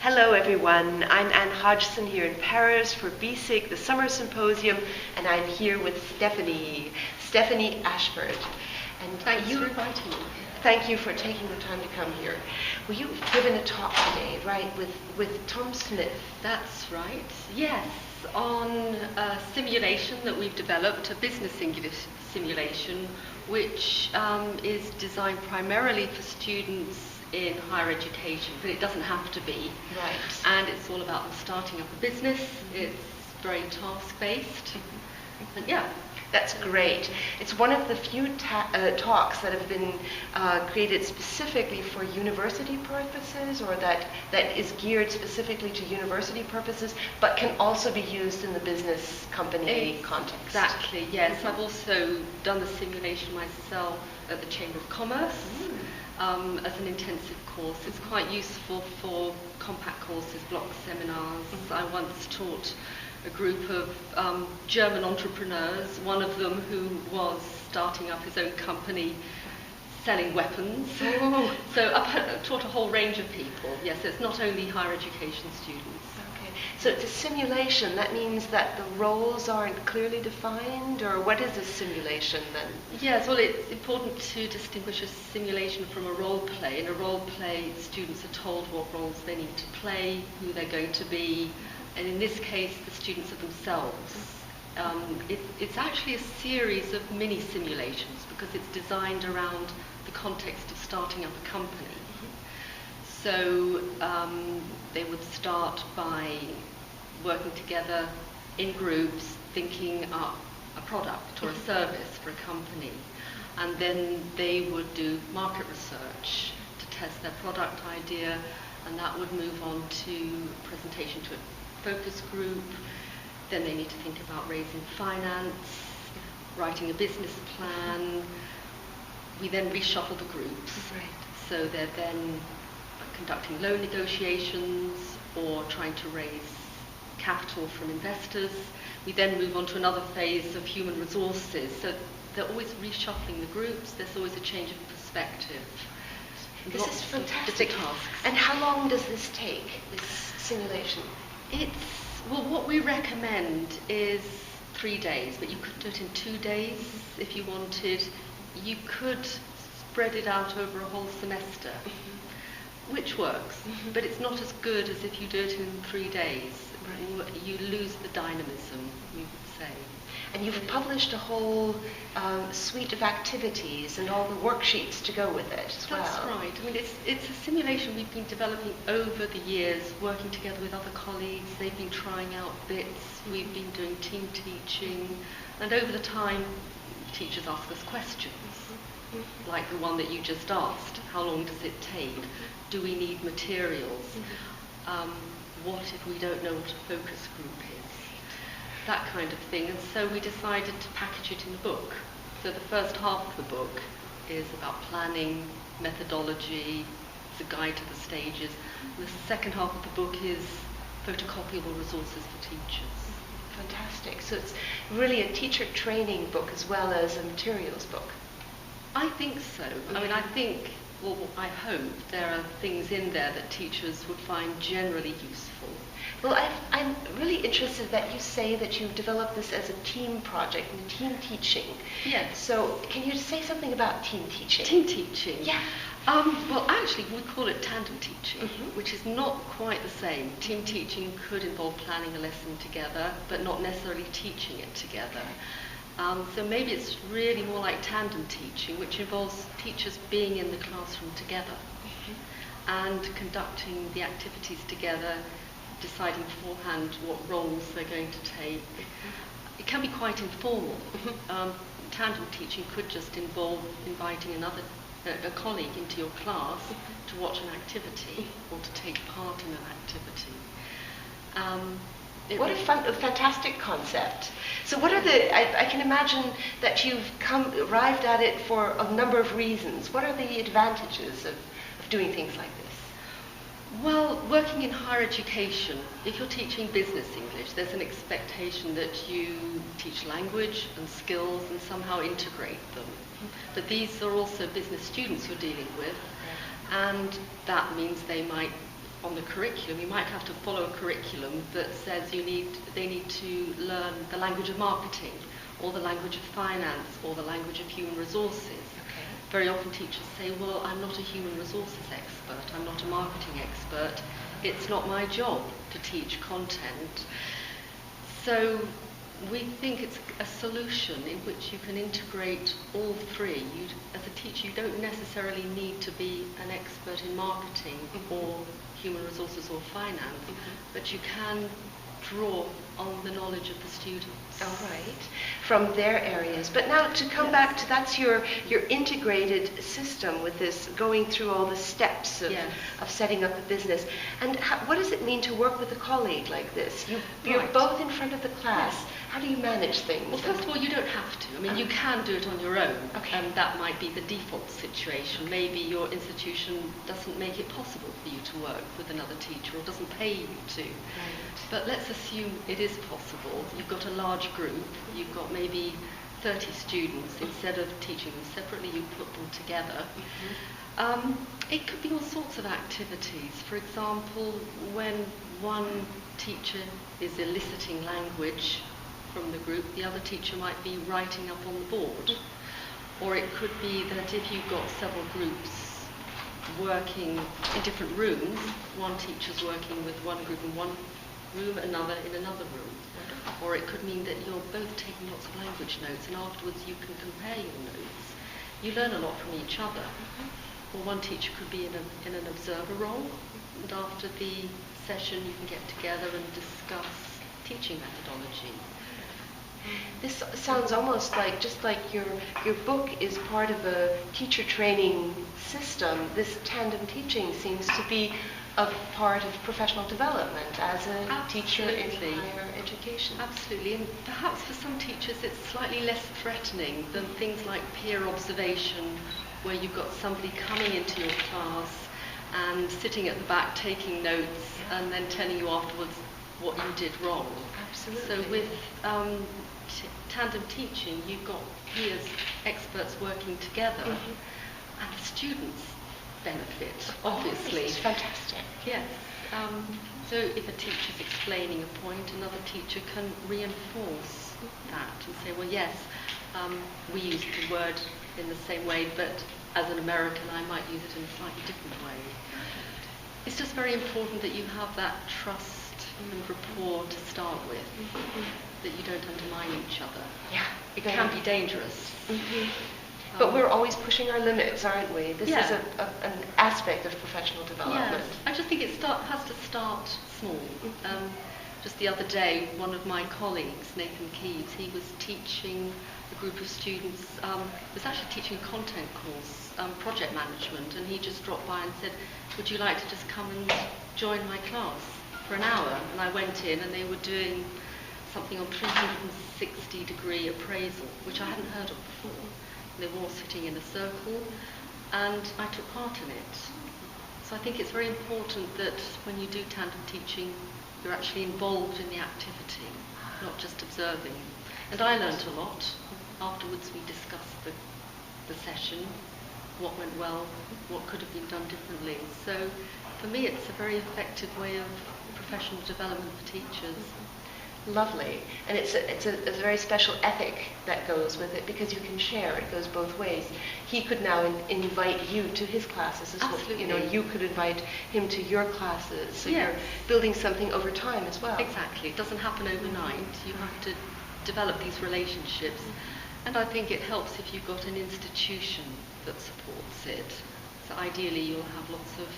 Hello everyone, I'm Anne Hodgson here in Paris for BESIG, the Summer Symposium, and I'm here with Stephanie Ashford. And thank you for inviting me. Thank you for taking the time to come here. Well, you've given a talk today, right, with Tom Smith. That's right, yes, on a simulation that we've developed, a business English simulation, which is designed primarily for students in higher education, but it doesn't have to be. Right. And it's all about them starting up a business. It's very task-based. And yeah. That's great. It's one of the few talks that have been created specifically for university purposes, or that is geared specifically to university purposes, but can also be used in the business company context. Exactly, yes. I've also done the simulation myself at the Chamber of Commerce. As an intensive course. It's quite useful for compact courses, block seminars. I once taught a group of German entrepreneurs, one of them who was starting up his own company selling weapons. So I've taught a whole range of people. Yes, it's not only higher education students. So it's a simulation. That means that the roles aren't clearly defined, or what is a simulation then? Yes, well, it's important to distinguish a simulation from a role play. In a role play, students are told what roles they need to play, who they're going to be, and in this case, the students are themselves. It's actually a series of mini simulations because it's designed around the context of starting up a company. So they would start by working together in groups, thinking up a product or a service for a company. And then they would do market research to test their product idea, and that would move on to presentation to a focus group. Then they need to think about raising finance, writing a business plan. We then reshuffle the groups. Right. So they're then conducting loan negotiations or trying to raise capital from investors. We then move on to another phase of human resources. So they're always reshuffling the groups. There's always a change of perspective. This is fantastic. And how long does this take, this simulation? Well, what we recommend is 3 days, but you could do it in 2 days if you wanted. You could spread it out over a whole semester. Which works, but it's not as good as if you do it in 3 days. Right. You lose the dynamism, you would say. And you've published a whole suite of activities and all the worksheets to go with it as well. That's right. I mean, it's a simulation we've been developing over the years, working together with other colleagues. They've been trying out bits. We've been doing team teaching. And over the time, teachers ask us questions, like the one that you just asked. How long does it take? Do we need materials? What if we don't know what a focus group is? That kind of thing. And so we decided to package it in a book. So the first half of the book is about planning, methodology, it's a guide to the stages. And the second half of the book is photocopyable resources for teachers. Fantastic. So it's really a teacher training book as well as a materials book. I think so. I mean, I hope there are things in there that teachers would find generally useful. Well, I'm really interested that you say that you've developed this as a team project and team teaching. Yes. So can you say something about team teaching? Team teaching? Yeah. Well, actually, we call it tandem teaching, which is not quite the same. Team teaching could involve planning a lesson together, but not necessarily teaching it together. So maybe it's really more like tandem teaching, which involves teachers being in the classroom together and conducting the activities together, deciding beforehand what roles they're going to take. It can be quite informal. Tandem teaching could just involve inviting a colleague into your class to watch an activity or to take part in an activity. What a fantastic concept. So what are I can imagine that you've arrived at it for a number of reasons. What are the advantages of doing things like this? Well, working in higher education, if you're teaching business English, there's an expectation that you teach language and skills and somehow integrate them. But these are also business students you're dealing with, and that means they might on the curriculum. You might have to follow a curriculum that says they need to learn the language of marketing, or the language of finance, or the language of human resources. Okay. Very often teachers say, well, I'm not a human resources expert, I'm not a marketing expert, it's not my job to teach content. So we think it's a solution in which you can integrate all three. As a teacher, you don't necessarily need to be an expert in marketing or human resources or finance, but you can draw on the knowledge of the students. All right, from their areas. But now to come back to, that's your integrated system with this, going through all the steps of setting up a business. And what does it mean to work with a colleague like this? You're both in front of the class. Yes. How do you manage things? Well, first of all, you don't have to. I mean, you can do it on your own, Okay. and that might be the default situation. Maybe your institution doesn't make it possible for you to work with another teacher, or doesn't pay you to. Right. But let's assume it is possible. You've got a large group, you've got maybe 30 students. Instead of teaching them separately, you put them together. It could be all sorts of activities. For example, when one teacher is eliciting language from the group, the other teacher might be writing up on the board. Or it could be that if you've got several groups working in different rooms, one teacher's working with one group in one room, another in another room. Or it could mean that you're both taking lots of language notes, and afterwards you can compare your notes. You learn a lot from each other. Or one teacher could be in an observer role, and after the session you can get together and discuss teaching methodology. This sounds almost like, just like your book is part of a teacher training system, this tandem teaching seems to be a part of professional development as a teacher in higher education. Absolutely, and perhaps for some teachers it's slightly less threatening than things like peer observation, where you've got somebody coming into your class and sitting at the back taking notes and then telling you afterwards what you did wrong. Absolutely. So with tandem teaching, you've got peers, experts working together, and the students benefit, obviously. It's fantastic. Yes. So if a teacher's explaining a point, another teacher can reinforce that and say, well, yes, we use the word in the same way, but as an American, I might use it in a slightly different way. It's just very important that you have that trust and rapport to start with, that you don't undermine each other. Yeah. It can be dangerous. But we're always pushing our limits, aren't we? This Yeah. is an aspect of professional development. Yes, I just think it has to start small. Just the other day, one of my colleagues, Nathan Keeves, he was teaching a group of students, was actually teaching a content course, project management, and he just dropped by and said, would you like to just come and join my class for an hour? And I went in and they were doing something on 360-degree appraisal, which I hadn't heard of before. They were all sitting in a circle, and I took part in it. So I think it's very important that when you do tandem teaching, you're actually involved in the activity, not just observing. And I learnt a lot. Afterwards we discussed the session, what went well, what could have been done differently. So for me it's a very effective way of professional development for teachers. Lovely. And it's a very special ethic that goes with it, because you can share. It goes both ways. He could now invite you to his classes as well. Absolutely. You know, you could invite him to your classes. So Yes. you're building something over time as well. Exactly. It doesn't happen overnight. You have to develop these relationships. And I think it helps if you've got an institution that supports it. So ideally you'll have lots of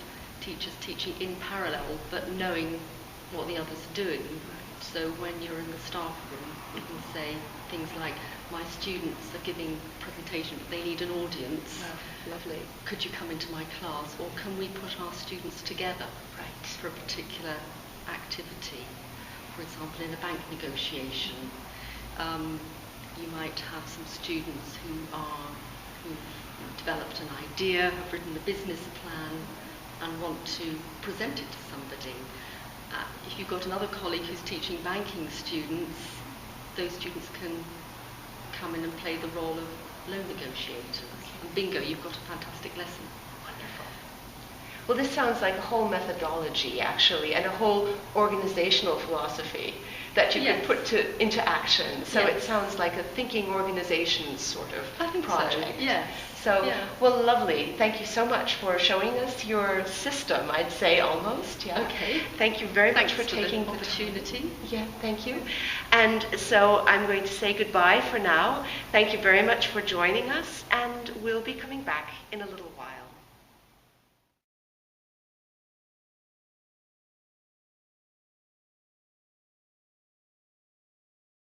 teachers teaching in parallel, but knowing what the others are doing. So when you're in the staff room, you can say things like, my students are giving a presentation, but they need an audience. Wow, lovely. Could you come into my class? Or can we put our students together for a particular activity? For example, in a bank negotiation, you might have some students who've developed an idea, have written a business plan, and want to present it to somebody. If you've got another colleague who's teaching banking students, those students can come in and play the role of loan negotiators. And bingo, you've got a fantastic lesson. Wonderful. Well, this sounds like a whole methodology, actually, and a whole organizational philosophy that you Yes. could put into action. So Yes. it sounds like a thinking organizations sort of I think project. so. Yes. So, Yeah. well, lovely. Thank you so much for showing us your system, I'd say almost. Yeah. Okay. Thank you very Thanks much for taking the the time. opportunity. Yeah, thank you. And so I'm going to say goodbye for now. Thank you very much for joining us, and we'll be coming back in a little while.